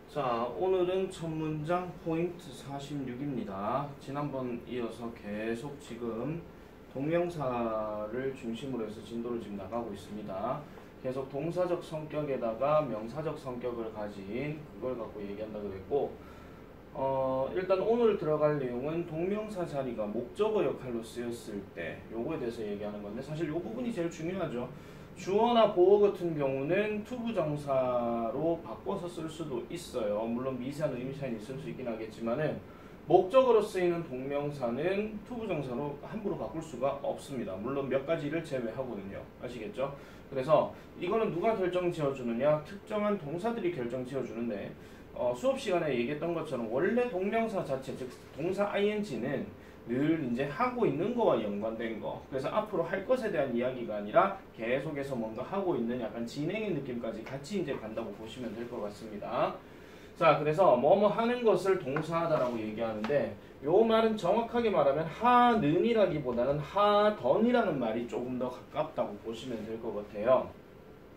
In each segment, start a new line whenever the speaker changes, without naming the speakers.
자, 오늘은 첫 문장 포인트 46입니다. 지난번 이어서 계속 지금 동명사를 중심으로 해서 진도를 지금 나가고 있습니다. 계속 동사적 성격에다가 명사적 성격을 가진 그걸 갖고 얘기한다고 그랬고, 일단 오늘 들어갈 내용은 동명사 자리가 목적어 역할로 쓰였을 때 요거에 대해서 얘기하는 건데, 사실 요 부분이 제일 중요하죠. 주어나 보어 같은 경우는 투부정사로 바꿔서 쓸 수도 있어요. 물론 미세한 의미 차이는 있을 수 있긴 하겠지만은 목적어로 쓰이는 동명사는 투부정사로 함부로 바꿀 수가 없습니다. 물론 몇 가지를 제외하거든요. 아시겠죠? 그래서 이거는 누가 결정 지어주느냐? 특정한 동사들이 결정 지어주는데, 수업 시간에 얘기했던 것처럼 원래 동명사 자체, 즉 동사 ing는 늘 이제 하고 있는 거와 연관된 거. 그래서 앞으로 할 것에 대한 이야기가 아니라 계속해서 뭔가 하고 있는 약간 진행의 느낌까지 같이 이제 간다고 보시면 될 것 같습니다. 자, 그래서 뭐뭐 하는 것을 동사하다라고 얘기하는데, 요 말은 정확하게 말하면 하는이라기보다는 하던이라는 말이 조금 더 가깝다고 보시면 될 것 같아요.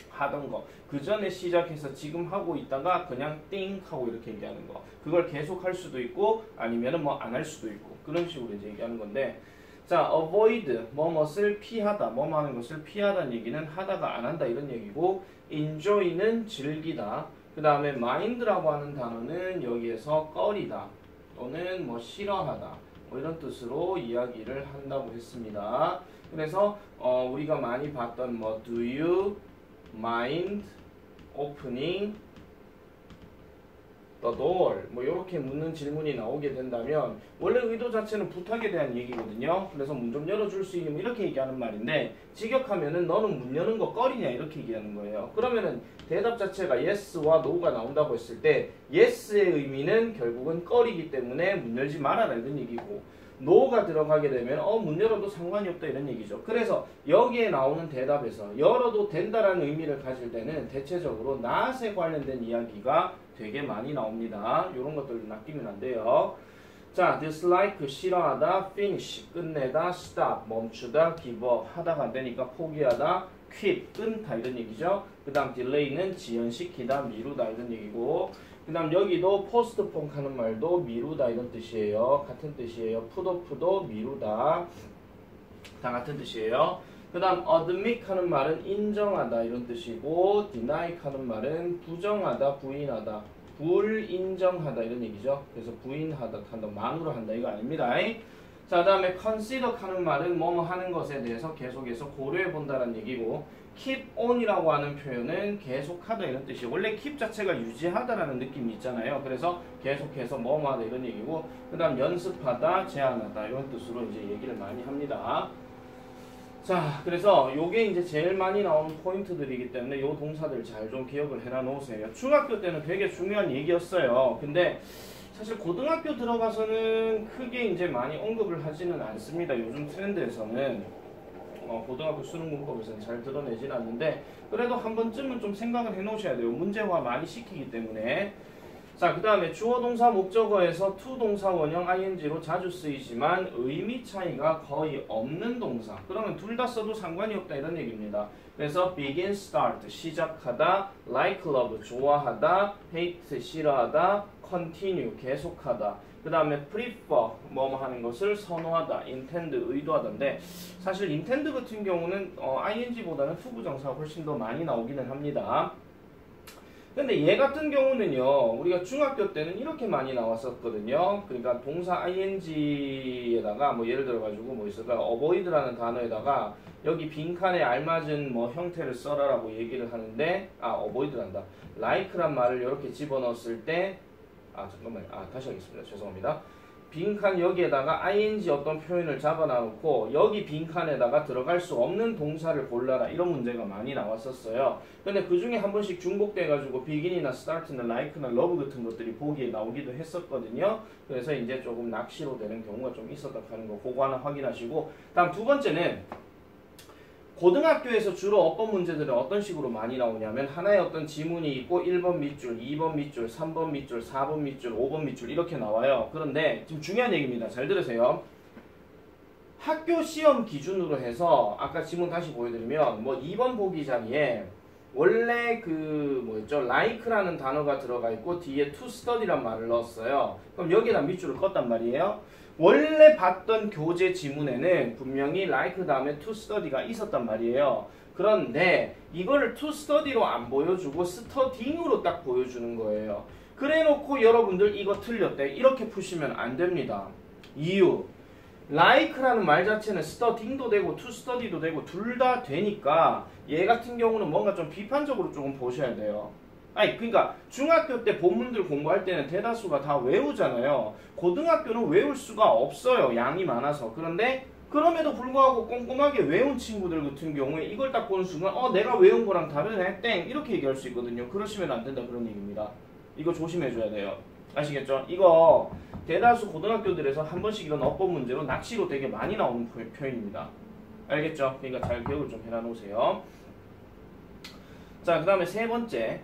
하던 거. 그 전에 시작해서 지금 하고 있다가 그냥 띵 하고 이렇게 얘기하는 거. 그걸 계속 할 수도 있고 아니면은 뭐 안 할 수도 있고 그런 식으로 이제 얘기하는 건데, 자, avoid 뭐뭇을 피하다, 뭐뭐 하는 것을 피하다는 얘기는 하다가 안 한다 이런 얘기고, enjoy는 즐기다. 그 다음에 mind라고 하는 단어는 여기에서 꺼리다 또는 뭐 싫어하다 뭐 이런 뜻으로 이야기를 한다고 했습니다. 그래서 우리가 많이 봤던 뭐 do you mind opening the door 뭐 이렇게 묻는 질문이 나오게 된다면 원래 의도 자체는 부탁에 대한 얘기거든요. 그래서 문 좀 열어줄 수 있냐면 이렇게 얘기하는 말인데, 직역하면은 너는 문 여는 거 꺼리냐 이렇게 얘기하는 거예요. 그러면은 대답 자체가 yes와 no가 나온다고 했을 때 yes의 의미는 결국은 꺼리기 때문에 문 열지 말아라 이런 얘기고, no가 들어가게 되면 문 열어도 상관이 없다 이런 얘기죠. 그래서 여기에 나오는 대답에서 열어도 된다라는 의미를 가질 때는 대체적으로 not에 관련된 이야기가 되게 많이 나옵니다. 이런 것들 낚이면 안 돼요. 자, dislike 싫어하다, finish 끝내다, stop 멈추다, give up 하다가 안 되니까 포기하다, quit 끊다 이런 얘기죠. 그 다음 delay는 지연시키다, 미루다 이런 얘기고, 그 다음 여기도 postpone 하는 말도 미루다 이런 뜻이에요. 같은 뜻이에요. put off도 미루다 다 같은 뜻이에요. 그 다음 admit 하는 말은 인정하다 이런 뜻이고, deny 하는 말은 부정하다, 부인하다, 불인정하다 이런 얘기죠. 그래서 부인하다, 한다, 망으로 한다 이거 아닙니다. 자, 그 다음에 consider 하는 말은 뭐뭐 하는 것에 대해서 계속해서 고려해 본다는 얘기고, keep on이라고 하는 표현은 계속하다 이런 뜻이에요. 원래 keep 자체가 유지하다라는 느낌이 있잖아요. 그래서 계속해서 뭐뭐 하다 이런 얘기고, 그 다음 연습하다, 제한하다 이런 뜻으로 이제 얘기를 많이 합니다. 자, 그래서 요게 이제 제일 많이 나오는 포인트들이기 때문에 요 동사들 잘 좀 기억을 해놔 놓으세요. 중학교 때는 되게 중요한 얘기였어요. 근데 사실 고등학교 들어가서는 크게 이제 많이 언급을 하지는 않습니다. 요즘 트렌드에서는 고등학교 수능 문법에서는 잘 드러내지는 않는데, 그래도 한 번쯤은 좀 생각을 해 놓으셔야 돼요. 문제화 많이 시키기 때문에. 자, 그 다음에 주어 동사 목적어에서 to 동사 원형 ing로 자주 쓰이지만 의미 차이가 거의 없는 동사. 그러면 둘 다 써도 상관이 없다 이런 얘기입니다. 그래서 begin, start 시작하다, like, love 좋아하다, hate 싫어하다, continue 계속하다, 그 다음에 prefer 뭐뭐 하는 것을 선호하다, intend 의도하던데, 사실 intend 같은 경우는 ing보다는 투부정사가 훨씬 더 많이 나오기는 합니다. 근데 얘 같은 경우는요, 우리가 중학교 때는 이렇게 많이 나왔었거든요. 그러니까 동사 ing에다가 뭐 예를 들어가지고 뭐 있을까, avoid라는 단어에다가 여기 빈칸에 알맞은 뭐 형태를 써라라고 얘기를 하는데, avoid란다, like란 말을 이렇게 집어넣었을 때, 잠깐만요. 다시 하겠습니다. 죄송합니다. 빈칸 여기에다가 ing 어떤 표현을 잡아놔놓고 여기 빈칸에다가 들어갈 수 없는 동사를 골라라 이런 문제가 많이 나왔었어요. 근데 그 중에 한 번씩 중복돼가지고 begin이나 start나 like나 love 같은 것들이 보기에 나오기도 했었거든요. 그래서 이제 조금 낚시로 되는 경우가 좀 있었다 하는 거, 그거 하나 확인하시고, 다음 두 번째는 고등학교에서 주로 어떤 문제들은 어떤 식으로 많이 나오냐면, 하나의 어떤 지문이 있고 1번 밑줄, 2번 밑줄, 3번 밑줄, 4번 밑줄, 5번 밑줄 이렇게 나와요. 그런데 지금 중요한 얘기입니다. 잘 들으세요. 학교 시험 기준으로 해서 아까 지문 다시 보여드리면 뭐 2번 보기 자리에 원래 그 뭐였죠? like라는 단어가 들어가 있고 뒤에 to study란 말을 넣었어요. 그럼 여기다 밑줄을 껐단 말이에요. 원래 봤던 교재 지문에는 분명히 like 다음에 to study가 있었단 말이에요. 그런데 이거를 to study로 안 보여주고 studying으로 딱 보여주는 거예요. 그래놓고 여러분들 이거 틀렸대 이렇게 푸시면 안 됩니다. 이유, like라는 말 자체는 studying도 되고 to study도 되고 둘 다 되니까 얘 같은 경우는 뭔가 좀 비판적으로 조금 보셔야 돼요. 아니 그러니까 중학교 때 본문들 공부할 때는 대다수가 다 외우잖아요. 고등학교는 외울 수가 없어요. 양이 많아서. 그런데 그럼에도 불구하고 꼼꼼하게 외운 친구들 같은 경우에 이걸 딱 보는 순간 내가 외운 거랑 다르네 땡 이렇게 얘기할 수 있거든요. 그러시면 안 된다 그런 얘기입니다. 이거 조심해줘야 돼요. 아시겠죠? 이거 대다수 고등학교들에서 한 번씩 이런 어법 문제로 낚시로 되게 많이 나오는 표현입니다. 알겠죠? 그러니까 잘 기억을 좀 해놔놓으세요. 자, 그 다음에 세 번째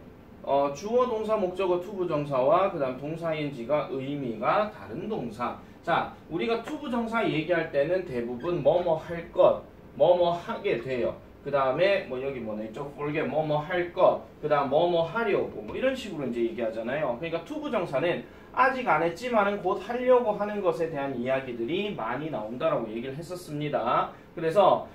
주어, 동사, 목적어, 투부정사와 그 다음 동사 ing가 의미가 다른 동사. 자, 우리가 투부정사 얘기할 때는 대부분 뭐뭐 할 것, 뭐뭐 하게 돼요. 그 다음에 뭐 여기 뭐네 있죠? forget 뭐뭐 할 것, 그 다음 뭐뭐 하려고 뭐 이런 식으로 이제 얘기하잖아요. 그러니까 투부정사는 아직 안 했지만은 곧 하려고 하는 것에 대한 이야기들이 많이 나온다라고 얘기를 했었습니다. 그래서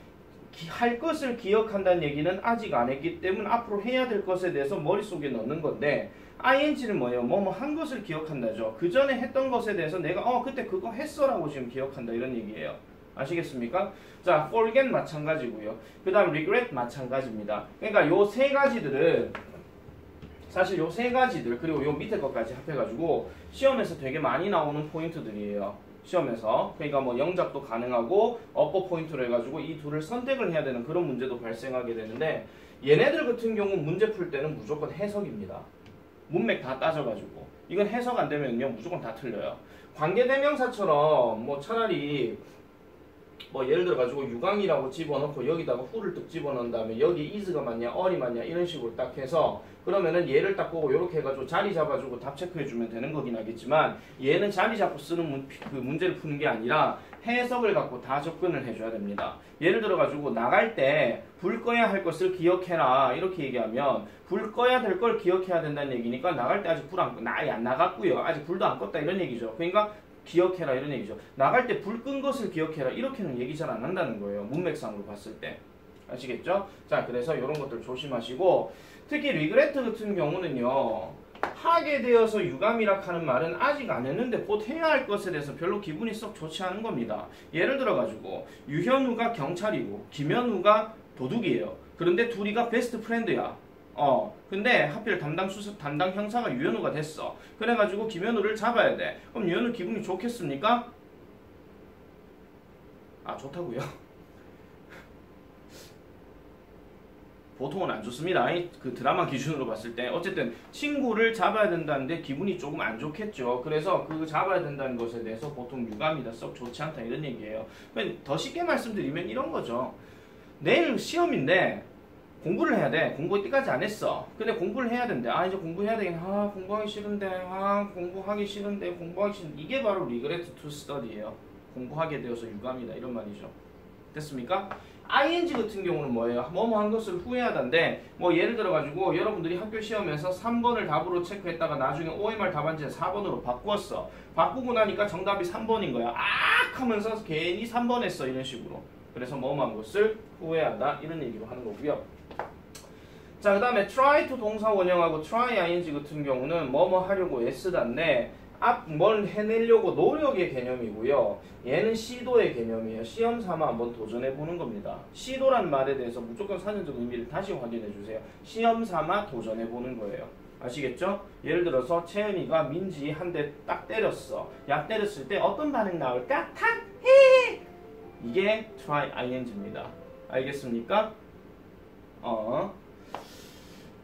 할 것을 기억한다는 얘기는 아직 안 했기 때문에 앞으로 해야 될 것에 대해서 머릿속에 넣는 건데 ing는 뭐예요? 뭐뭐 한 것을 기억한다죠. 그 전에 했던 것에 대해서 내가 그때 그거 했어라고 지금 기억한다 이런 얘기예요. 아시겠습니까? 자, forget 마찬가지고요. 그 다음 regret 마찬가지입니다. 그러니까 요 세 가지들은 사실 요 세 가지들 그리고 요 밑에 것까지 합해가지고 시험에서 되게 많이 나오는 포인트들이에요. 시험에서. 그러니까 뭐 영작도 가능하고 어법 포인트로 해가지고 이 둘을 선택을 해야 되는 그런 문제도 발생하게 되는데 얘네들 같은 경우 문제 풀 때는 무조건 해석입니다. 문맥 다 따져가지고 이건 해석 안 되면요 무조건 다 틀려요. 관계대명사처럼 뭐 차라리 뭐 예를 들어 가지고 유광이라고 집어넣고 여기다가 who를 딱 집어넣은 다음에 여기 is가 맞냐 or이 맞냐 이런 식으로 딱 해서 그러면은 얘를 딱 보고 이렇게 해가지고 자리 잡아주고 답 체크해주면 되는 거긴 하겠지만 얘는 자리 잡고 쓰는 그 문제를 푸는 게 아니라 해석을 갖고 다 접근을 해줘야 됩니다. 예를 들어 가지고 나갈 때 불 꺼야 할 것을 기억해라 이렇게 얘기하면 불 꺼야 될 걸 기억해야 된다는 얘기니까 나갈 때 아직 불 안 나갔고요 아직 불도 안 껐다 이런 얘기죠. 그러니까 기억해라 이런 얘기죠. 나갈 때 불 끈 것을 기억해라 이렇게는 얘기 잘 안 한다는 거예요. 문맥상으로 봤을 때. 아시겠죠? 자, 그래서 이런 것들 조심하시고 특히 regret 같은 경우는요. 하게 되어서 유감이라 하는 말은 아직 안 했는데 곧 해야 할 것에 대해서 별로 기분이 썩 좋지 않은 겁니다. 예를 들어 가지고 유현우가 경찰이고 김현우가 도둑이에요. 그런데 둘이가 베스트 프렌드야. 근데 하필 담당 형사가 유현우가 됐어. 그래가지고 김현우를 잡아야 돼. 그럼 유현우 기분이 좋겠습니까? 좋다고요. 보통은 안 좋습니다. 그 드라마 기준으로 봤을 때 어쨌든 친구를 잡아야 된다는데 기분이 조금 안 좋겠죠. 그래서 그 잡아야 된다는 것에 대해서 보통 유감이다 썩 좋지 않다 이런 얘기예요. 더 쉽게 말씀드리면 이런 거죠. 내일 시험인데 공부를 해야 돼. 공부 이때까지 안 했어. 근데 공부를 해야 된대. 이제 공부해야 되긴. 공부하기 싫은데. 공부하기 싫은데. 공부하기 싫은데. 이게 바로 regret to study예요. 공부하게 되어서 유감이다. 이런 말이죠. 됐습니까? ing 같은 경우는 뭐예요? 뭐뭐 한 것을 후회하다인데 뭐 예를 들어가지고 여러분들이 학교 시험에서 3번을 답으로 체크했다가 나중에 OMR 답안지에 4번으로 바꿨어. 바꾸고 나니까 정답이 3번인 거야. 하면서 괜히 3번 했어. 이런 식으로. 그래서 뭐뭐 한 것을 후회한다. 이런 얘기로 하는 거고요. 자, 그 다음에 try to 동사 원형하고 try ing 같은 경우는 뭐뭐 하려고 애쓰다인데 뭘 해내려고 노력의 개념이고요. 얘는 시도의 개념이에요. 시험 삼아 한번 도전해보는 겁니다. 시도란 말에 대해서 무조건 사전적 의미를 다시 확인해주세요. 시험 삼아 도전해보는 거예요. 아시겠죠? 예를 들어서 채은이가 민지 한 대 딱 때렸어. 약 때렸을 때 어떤 반응 나올까? 탁! 해! 이게 try ing입니다. 알겠습니까?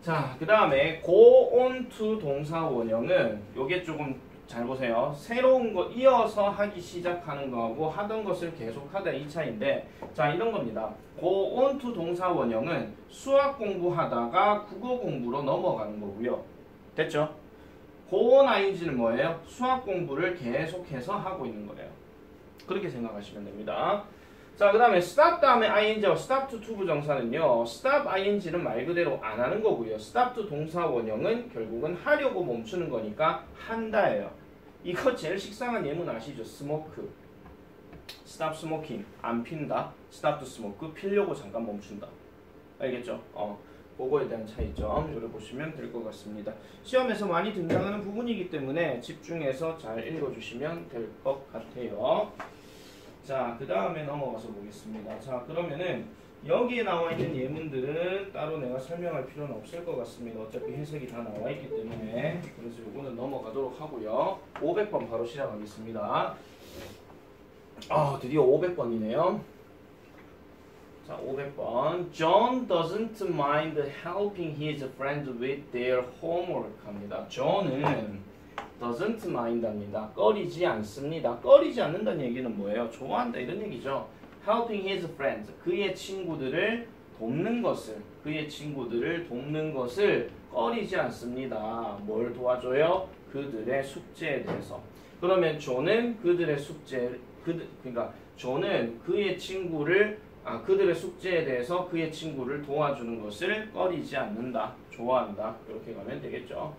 자, 그 다음에 go on to 동사 원형은 요게 조금 잘 보세요. 새로운 거 이어서 하기 시작하는 거하고 하던 것을 계속하다 이 차이인데 자, 이런 겁니다. go on to 동사 원형은 수학 공부하다가 국어 공부로 넘어가는 거고요. 됐죠? go on ing는 뭐예요? 수학 공부를 계속해서 하고 있는 거예요. 그렇게 생각하시면 됩니다. 자, 그 다음에 stop 다음에 ing와 stop to 부정사는요. stop ing는 말 그대로 안 하는 거고요. stop to 동사 원형은 결국은 하려고 멈추는 거니까 한다예요. 이거 제일 식상한 예문 아시죠? smoke. stop smoking. 안 핀다. stop to smoke. 피려고 잠깐 멈춘다. 알겠죠? 그거에 대한 차이점 이걸 보시면 될 것 같습니다. 시험에서 많이 등장하는 부분이기 때문에 집중해서 잘 읽어주시면 될 것 같아요. 자, 그 다음에 넘어가서 보겠습니다. 자, 그러면은 여기에 나와 있는 예문들은 따로 내가 설명할 필요는 없을 것 같습니다. 어차피 해석이 다 나와 있기 때문에. 그래서 요거는 넘어가도록 하고요. 500번 바로 시작하겠습니다. 드디어 500번이네요. 자, 500번. John doesn't mind helping his friends with their homework 합니다. John은 doesn't mind 합니다. 꺼리지 않습니다. 꺼리지 않는다는 얘기는 뭐예요? 좋아한다 이런 얘기죠. helping his friends. 그의 친구들을 돕는 것을 꺼리지 않습니다. 뭘 도와줘요? 그들의 숙제에 대해서. 그러면 존은 그들의 숙제, 그러니까 존은 그의 친구를 그들의 숙제에 대해서 그의 친구를 도와주는 것을 꺼리지 않는다. 좋아한다. 이렇게 가면 되겠죠.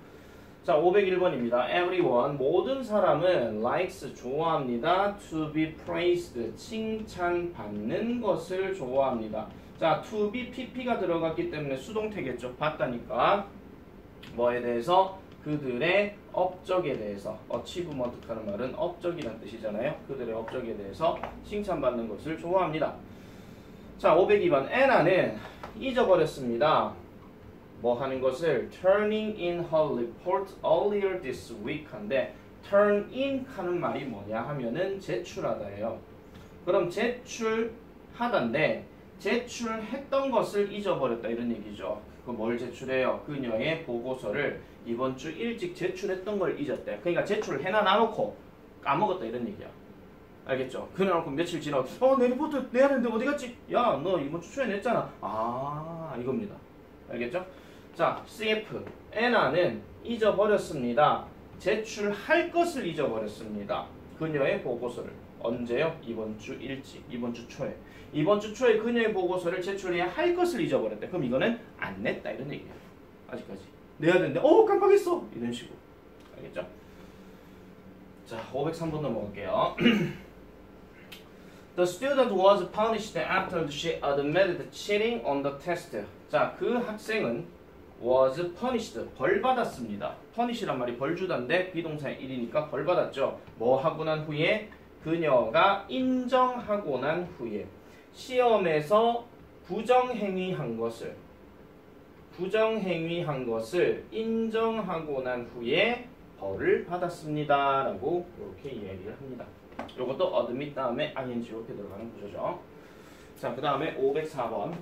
자, 501번입니다. Everyone, 모든 사람은 likes, 좋아합니다. To be praised, 칭찬받는 것을 좋아합니다. 자, to be pp가 들어갔기 때문에 수동태겠죠. 받다니까 뭐에 대해서? 그들의 업적에 대해서. achievement 하는 말은 업적이란 뜻이잖아요. 그들의 업적에 대해서 칭찬받는 것을 좋아합니다. 자, 502번. Anna는 잊어버렸습니다. 뭐 하는 것을? turning in her report earlier this week 한데 turn in 하는 말이 뭐냐 하면은 제출하다예요. 그럼 제출하다인데 제출했던 것을 잊어버렸다 이런 얘기죠. 그 뭘 제출해요? 그녀의 보고서를 이번 주 일찍 제출했던 걸 잊었대. 그러니까 제출을 해놔놓고 까먹었다 이런 얘기야. 알겠죠? 그래놓고 며칠 지나고 내 리포트 내야 되는데 어디 갔지? 야, 너 이번 주 출연했잖아. 이겁니다. 알겠죠? 자, CF. 애나는 잊어버렸습니다. 제출할 것을 잊어버렸습니다. 그녀의 보고서를. 언제요? 이번 주 일찍. 이번 주 초에. 이번 주 초에 그녀의 보고서를 제출해야 할 것을 잊어버렸대. 그럼 이거는 안 냈다 이런 얘기예요. 아직까지. 내야 되는데 깜빡했어. 이런 식으로. 알겠죠? 자, 503번 넘어갈게요. The student was punished after she admitted cheating on the test. 자, 그 학생은 was punished, 벌 받았습니다. punish란 말이 벌 주다인데 비동사의 1이니까 벌 받았죠. 뭐 하고 난 후에? 그녀가 인정하고 난 후에 시험에서 부정행위한 것을 인정하고 난 후에 벌을 받았습니다. 라고 이렇게 이야기를 합니다. 이것도 admit 다음에 ing 이렇게 들어가는 구조죠. 자, 그 다음에 504번.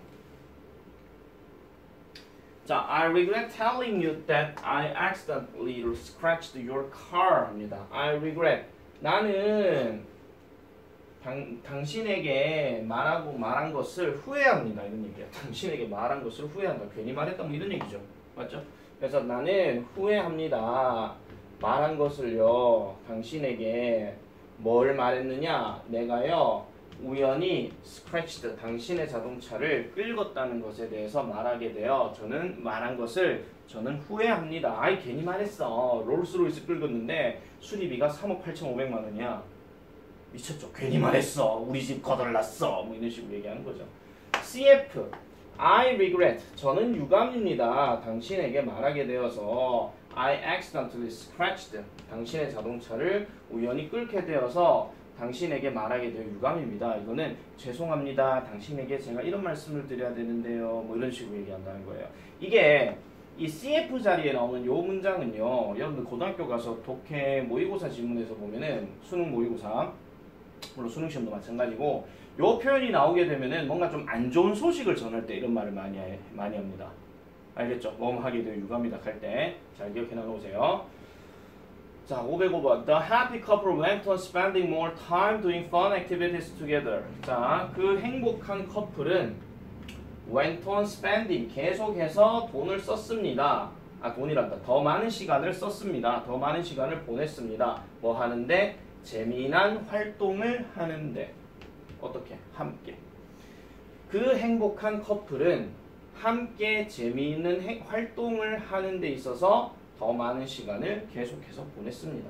자, I regret telling you that I accidentally scratched your car 합니다. I regret. 나는 당신에게 말한 것을 후회합니다. 이런 얘기야. 당신에게 말한 것을 후회한다. 괜히 말했다 뭐 이런 얘기죠. 맞죠? 그래서 나는 후회합니다. 말한 것을요. 당신에게 뭘 말했느냐? 내가요. 우연히 scratched 당신의 자동차를 끌었다는 것에 대해서 말하게 되어 저는 말한 것을 저는 후회합니다. 아이 괜히 말했어. 롤스로이스 끌었는데 수리비가 3억 8,500만 원이야. 미쳤죠. 괜히 말했어. 우리 집 거덜났어. 뭐 이런 식으로 얘기하는 거죠. CF I regret 저는 유감입니다. 당신에게 말하게 되어서 I accidentally scratched 당신의 자동차를 우연히 끌게 되어서 당신에게 말하게 되어 유감입니다. 이거는 죄송합니다. 당신에게 제가 이런 말씀을 드려야 되는데요. 뭐 이런 식으로 얘기한다는 거예요. 이게 이 CF 자리에 나오는 요 문장은요. 여러분들 고등학교 가서 독해 모의고사 지문에서 보면은 수능 모의고사 물론 수능 시험도 마찬가지고 요 표현이 나오게 되면은 뭔가 좀 안 좋은 소식을 전할 때 이런 말을 많이 합니다. 알겠죠? 뭐뭐 하게 되어 유감이다 할 때 잘 기억해 놓으세요. 자, 505번. The happy couple went on spending more time doing fun activities together. 자, 그 행복한 커플은 went on spending 계속해서 돈을 썼습니다. 돈이란다. 더 많은 시간을 썼습니다. 더 많은 시간을 보냈습니다. 뭐 하는데? 재미난 활동을 하는데. 어떻게? 함께. 그 행복한 커플은 함께 재미있는 활동을 하는 데 있어서 더 많은 시간을 계속해서 보냈습니다.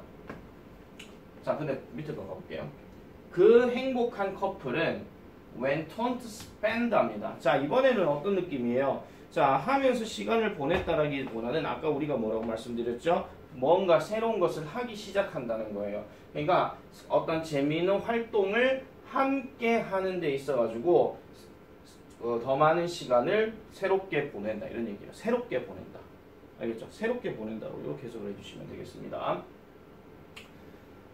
자, 근데 밑으로 가볼게요. 그 행복한 커플은 went on to spend 합니다. 자, 이번에는 어떤 느낌이에요? 자, 하면서 시간을 보냈다라기보다는 아까 우리가 뭐라고 말씀드렸죠? 뭔가 새로운 것을 하기 시작한다는 거예요. 그러니까 어떤 재미있는 활동을 함께 하는 데 있어가지고 더 많은 시간을 새롭게 보낸다 이런 얘기예요. 새롭게 보낸다. 알겠죠? 새롭게 보낸다로 이렇게 해석을 해주시면 되겠습니다.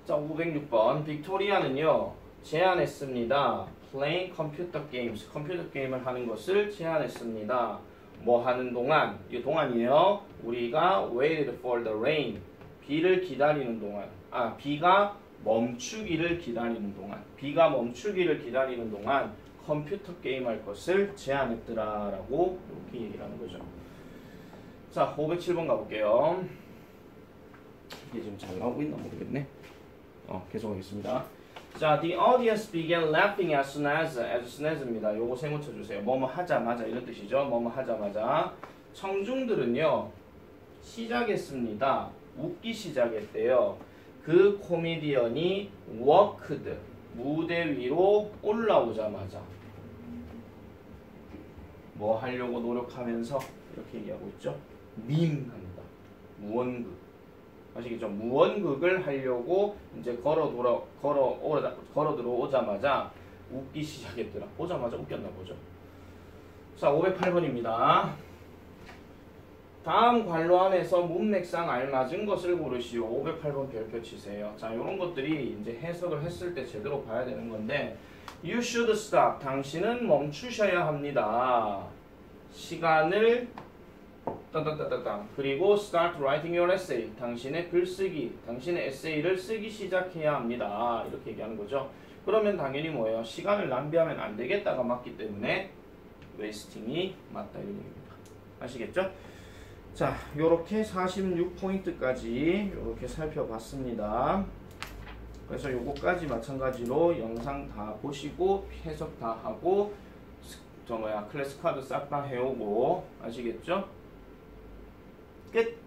자, 506번 빅토리아는요 제안했습니다. Playing computer games, 컴퓨터 게임을 하는 것을 제안했습니다. 뭐 하는 동안, 이 동안이에요. 우리가 waited for the rain, 비를 기다리는 동안, 비가 멈추기를 기다리는 동안, 비가 멈추기를 기다리는 동안 컴퓨터 게임 할 것을 제안했더라 라고 이렇게 얘기를 하는 거죠. 자, 507번 가볼게요. 이게 지금 잘 나오고 있나 모르겠네. 계속하겠습니다. 자, the audience began laughing as soon as입니다. 요거 세모 쳐주세요. 뭐뭐 하자마자 이런 뜻이죠. 뭐뭐 하자마자. 청중들은요 시작했습니다. 웃기 시작했대요. 그 코미디언이 walked, 무대 위로 올라오자마자 뭐 하려고 노력하면서 이렇게 얘기하고 있죠. 밈한다. 무언극. 아시겠죠? 무언극을 하려고 이제 걸어 들어오자마자 웃기 시작했더라. 오자마자 웃겼나 보죠. 자, 508번입니다. 다음 관로 안에서 문맥상 알맞은 것을 고르시오. 508번 별표 치세요. 자, 이런 것들이 이제 해석을 했을 때 제대로 봐야 되는 건데, You should stop. 당신은 멈추셔야 합니다. 시간을 그리고 start writing your essay. 당신의 글쓰기, 당신의 에세이를 쓰기 시작해야 합니다. 이렇게 얘기하는 거죠. 그러면 당연히 뭐예요? 시간을 낭비하면 안 되겠다가 맞기 때문에 wasting이 맞다 이런 얘기입니다. 아시겠죠? 자, 요렇게 46포인트까지 요렇게 살펴봤습니다. 그래서 요거까지 마찬가지로 영상 다 보시고 해석 다 하고 클래스 카드 싹 다 해오고 아시겠죠? 끝!